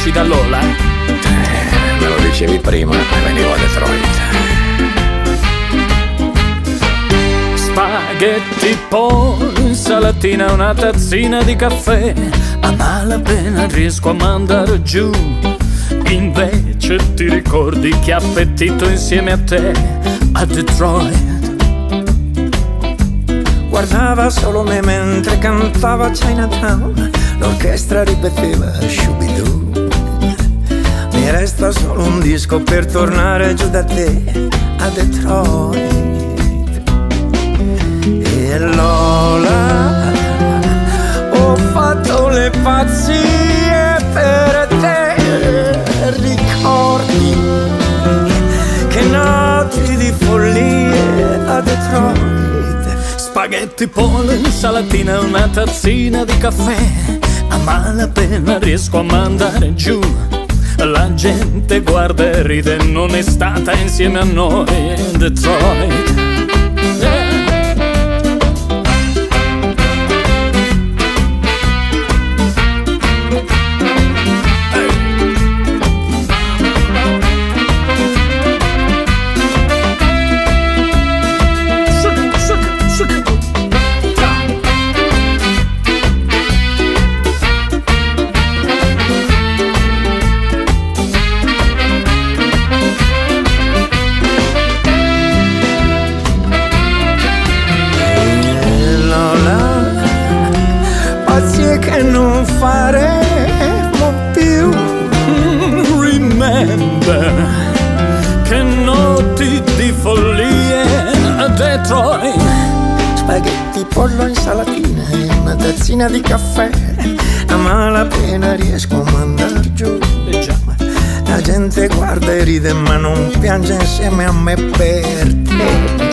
esci da Lola? Me lo dicevi prima e venivo a Detroit. Spaghetti, pollo, insalatina, una tazzina di caffè. A malapena riesco a mandare giù. Invece ti ricordi che appetito insieme a te a Detroit. Guardava solo me mentre cantava Chinatown. L'orchestra ripeteva Shubidoo. Mi resta solo un disco per tornare giù da te a Detroit. E Lola, ho fatto le pazzie per te. Ricordi che notti di follie a Detroit. Spaghetti, pollo, insalatina, una tazzina di caffè. A malapena riesco a mandare giù. La gente guarda e ride, non è stata insieme a noi in Detroit. Che non faremo più. Remember, che notti di follie a Detroit. Spaghetti, pollo, insalatina e una tazzina di caffè. A malapena riesco a mandar giù. La gente guarda e ride ma non piange insieme a me per te.